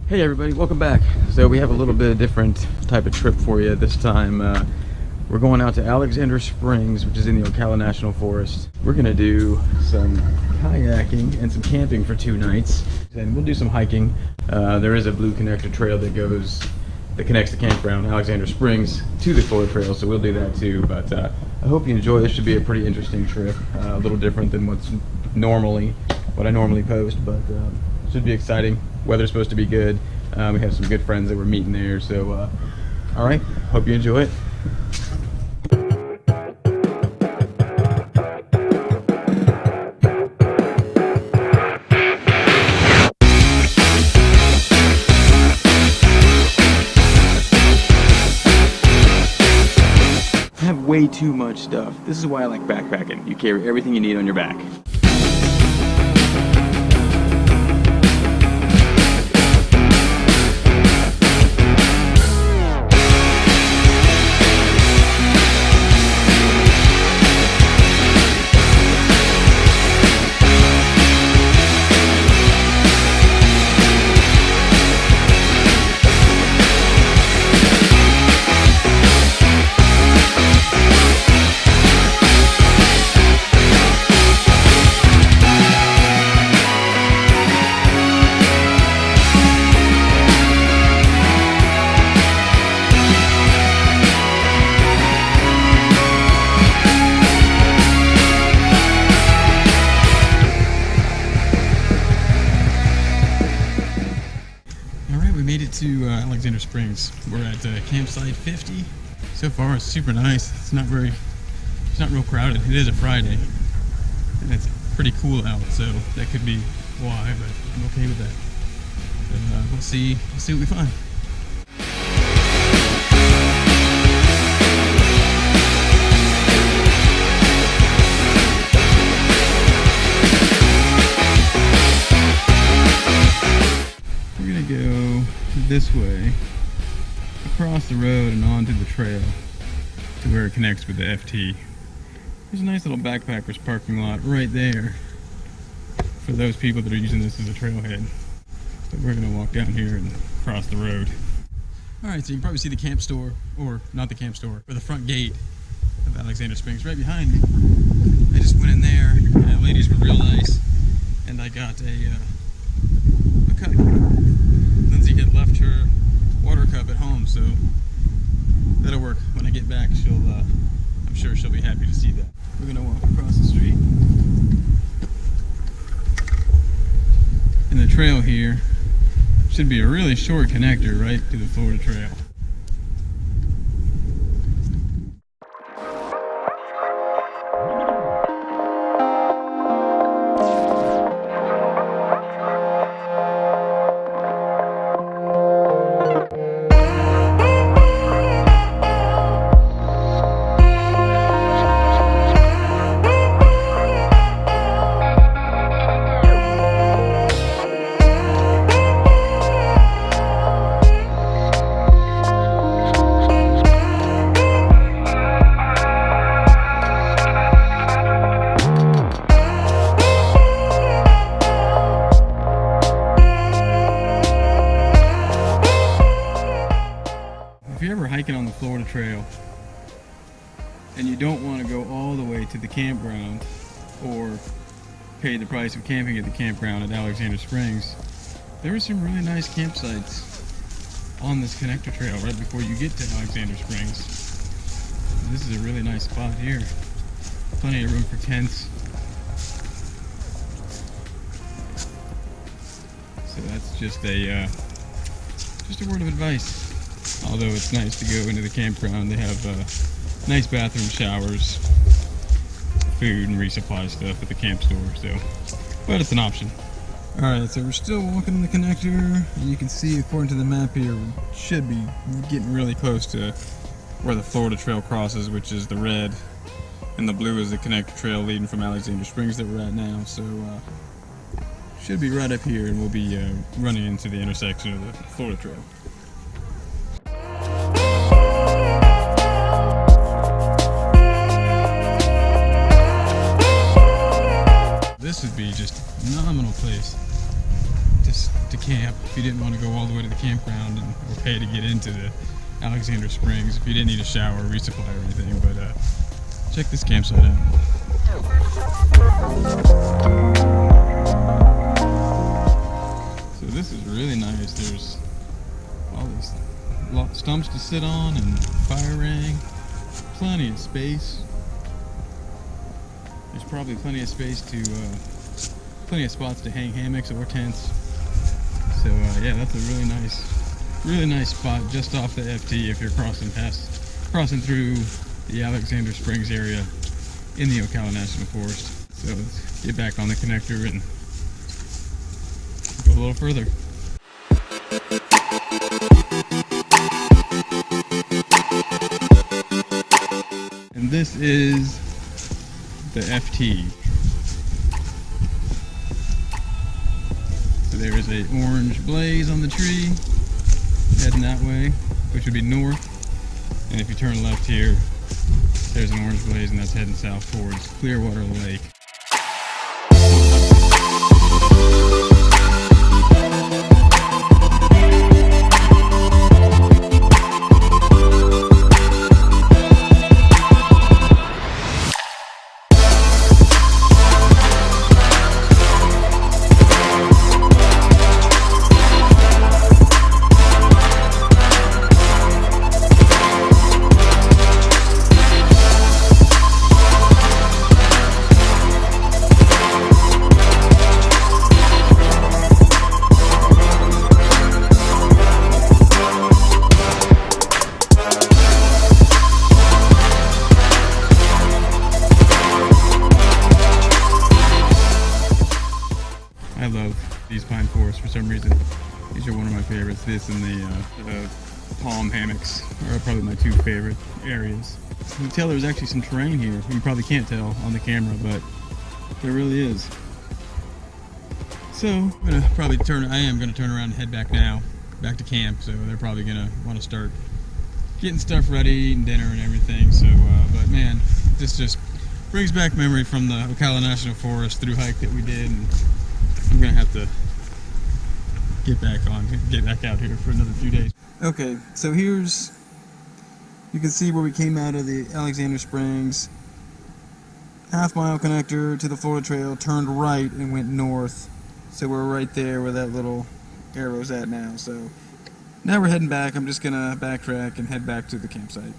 Hey everybody, welcome back. So we have a little bit of different type of trip for you this time. We're going out to Alexander Springs, which is in the Ocala National Forest. We're gonna do some kayaking and some camping for 2 nights, and we'll do some hiking. There is a blue connector trail that connects the campground Alexander Springs to the Florida Trail, so we'll do that too. But I hope you enjoy. This should be a pretty interesting trip, a little different than what I normally post, but should be exciting. Weather's supposed to be good. We have some good friends that we're meeting there, so all right, hope you enjoy it. I have way too much stuff. This is why I like backpacking. You carry everything you need on your back. To Alexander Springs. We're at campsite 50. So far it's super nice. It's not real crowded. It is a Friday and it's pretty cool out, so that could be why, but I'm okay with that. And we'll see what we find. We're gonna go this way, across the road and onto the trail to where it connects with the FT. There's a nice little backpackers parking lot right there for those people that are using this as a trailhead. But we're gonna walk down here and cross the road. Alright, so you can probably see the camp store, or not the camp store, but the front gate of Alexander Springs right behind me. I just went in there, and the ladies were real nice, and I got a cup. Lindsay had left her water cup at home, so that'll work. When I get back, I'm sure she'll be happy to see that. We're gonna walk across the street. And the trail here should be a really short connector right to the Florida Trail. If you're ever hiking on the Florida Trail and you don't want to go all the way to the campground or pay the price of camping at the campground at Alexander Springs, there are some really nice campsites on this connector trail right before you get to Alexander Springs. This is a really nice spot here. Plenty of room for tents. So that's just a word of advice. Although it's nice to go into the campground, they have nice bathroom showers, food and resupply stuff at the camp store, so, but it's an option. Alright, so we're still walking the connector, and you can see according to the map here, we should be getting really close to where the Florida Trail crosses, which is the red, and the blue is the connector trail leading from Alexander Springs that we're at now, so should be right up here, and we'll be running into the intersection of the Florida Trail. This would be just a phenomenal place to camp if you didn't want to go all the way to the campground and or pay to get into the Alexander Springs, if you didn't need a shower, resupply, or anything. But check this campsite out. So this is really nice. There's all these stumps to sit on and fire ring. Plenty of space. There's probably plenty of space to, plenty of spots to hang hammocks or tents. So yeah, that's a really nice spot just off the FT if you're crossing through the Alexander Springs area in the Ocala National Forest. So let's get back on the connector and go a little further. And this is the FT. So there is a orange blaze on the tree heading that way, which would be north. And if you turn left here, there's an orange blaze, and that's heading south towards Clearwater Lake. I love these pine forests for some reason. These are one of my favorites. This and the palm hammocks are probably my two favorite areas. You can tell there's actually some terrain here. You probably can't tell on the camera, but there really is. So I am going to turn around and head back now, back to camp. So they're probably going to want to start getting stuff ready, eating dinner and everything. So, but man, this just brings back memory from the Ocala National Forest through hike that we did. And I'm gonna have to get back out here for another few days. Okay, so you can see where we came out of the Alexander Springs. Half-mile connector to the Florida Trail, turned right and went north. So we're right there where that little arrow's at now. So now we're heading back. I'm just gonna backtrack and head back to the campsite.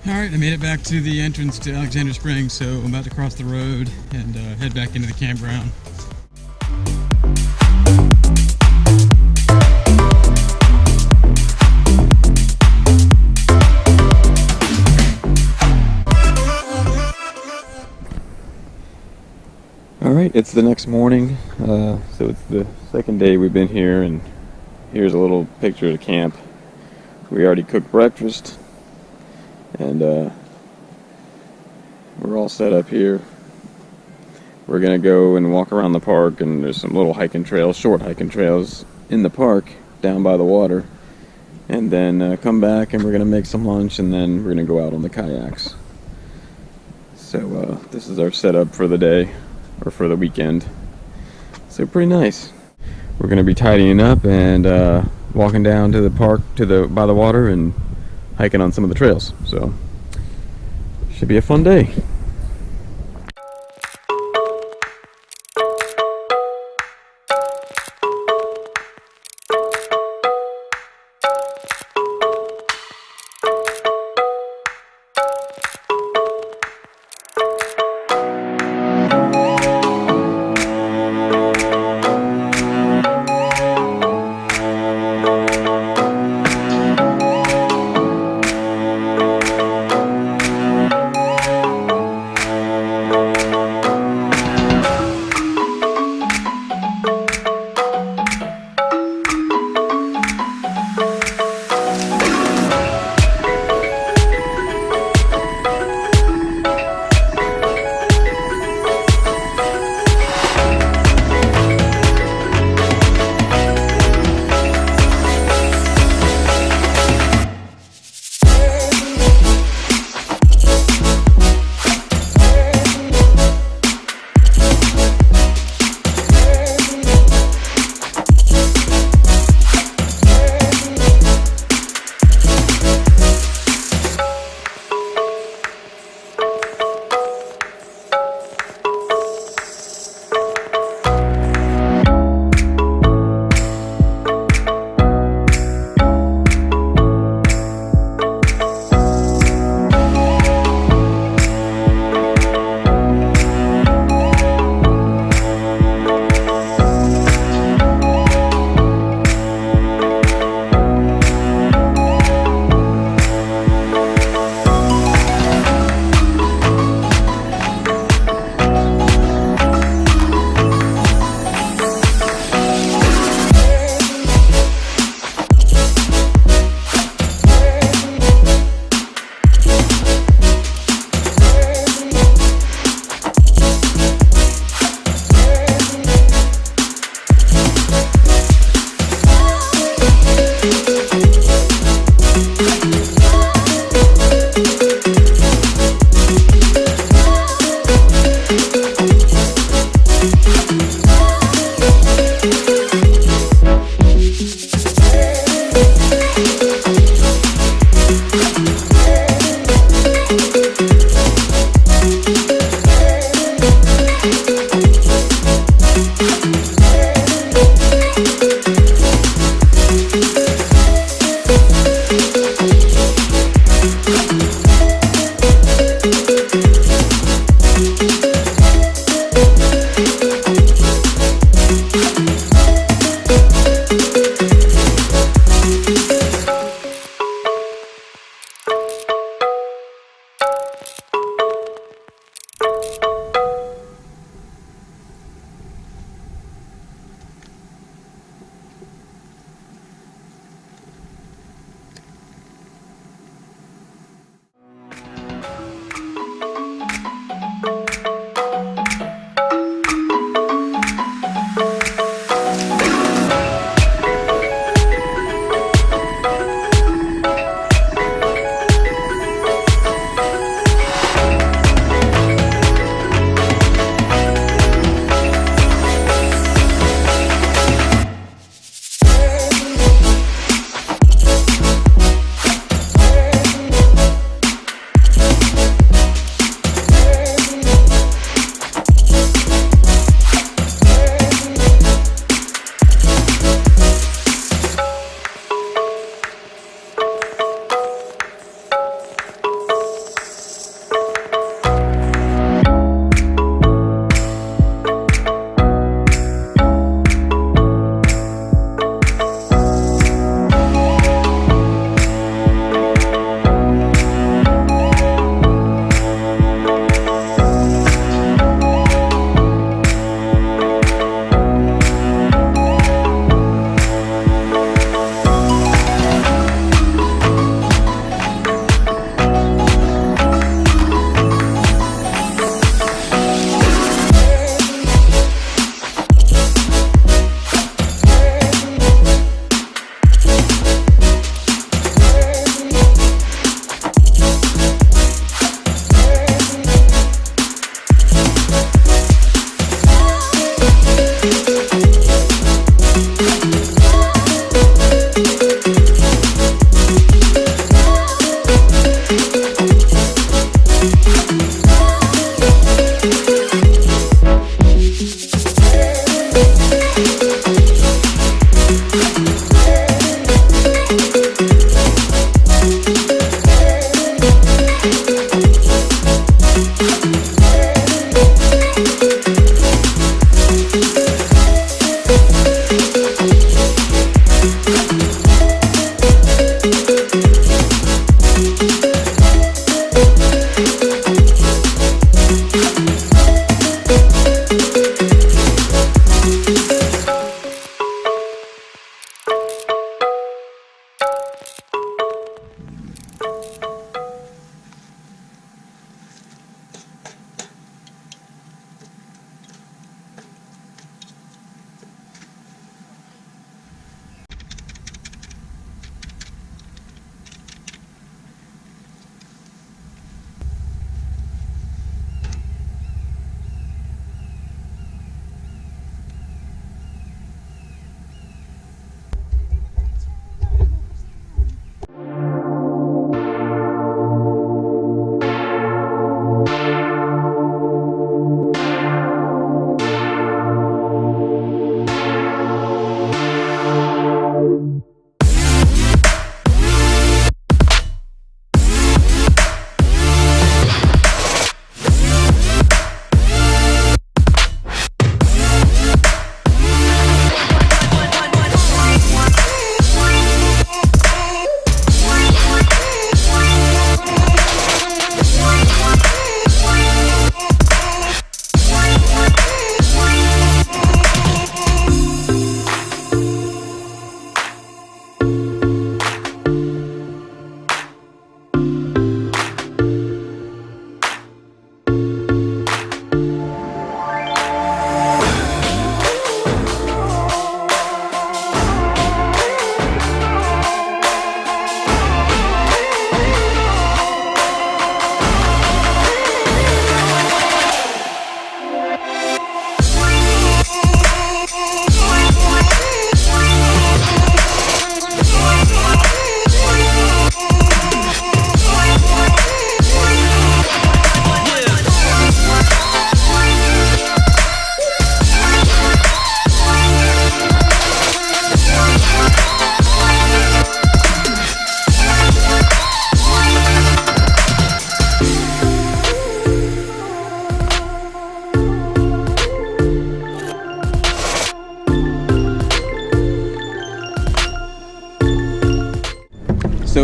Alright, I made it back to the entrance to Alexander Springs, so I'm about to cross the road and head back into the campground. Alright, it's the next morning, so it's the second day we've been here, and here's a little picture of the camp. We already cooked breakfast, and we're all set up here. We're gonna go and walk around the park, and there's some little hiking trails, short hiking trails in the park down by the water, and then come back and we're gonna make some lunch, and then we're gonna go out on the kayaks. So this is our setup for the day, or for the weekend. So pretty nice. We're gonna be tidying up and walking down to the park by the water and hiking on some of the trails. So should be a fun day.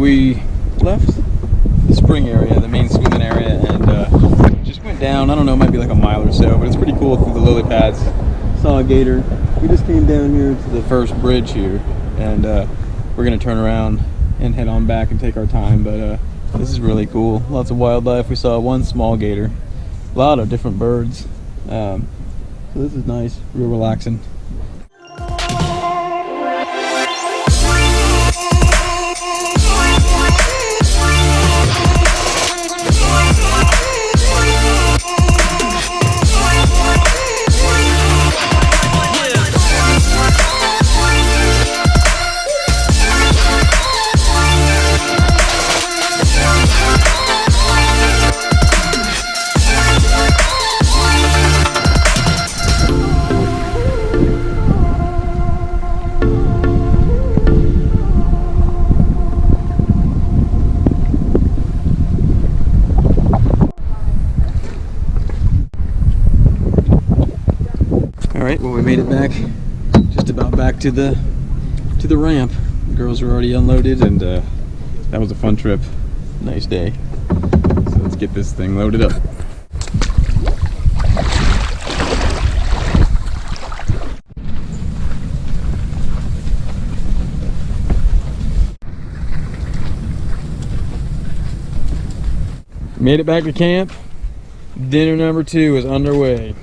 we left the spring area, the main swimming area, and just went down. I don't know, it might be like a mile or so, but it's pretty cool through the lily pads. Saw a gator. We just came down here to the first bridge here, and we're gonna turn around and head on back and take our time. But this is really cool. Lots of wildlife. We saw one small gator, a lot of different birds. So this is nice, real relaxing. Alright, well, we made it back, just about back to the ramp. The girls were already unloaded, and that was a fun trip. Nice day. So let's get this thing loaded up. Made it back to camp. Dinner number 2 is underway.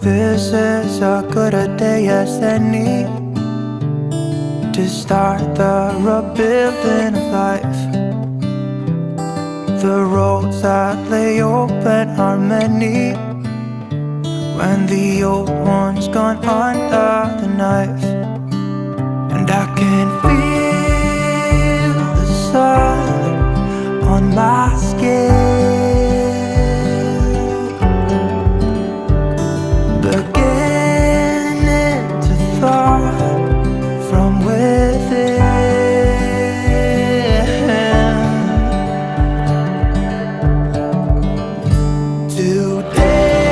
This is as good a day as any to start the rebuilding of life. The roads that lay open are many when the old one's gone under the knife. And I can feel the sun on my skin, beginning to thaw from within. Today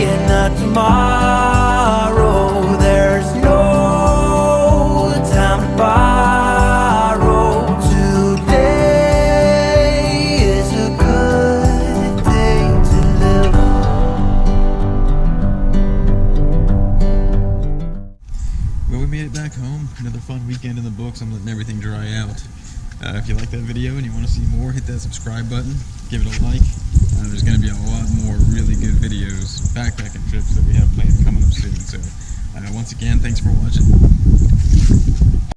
and not tomorrow, there's no time to borrow. Today is a good day to live. Well, we made it back home. Another fun weekend in the books. I'm letting everything dry out. If you like that video and you want to see more, hit that subscribe button, give it a like. There's going to be a lot more really good videos, backpacking trips that we have planned coming up soon. So once again, thanks for watching.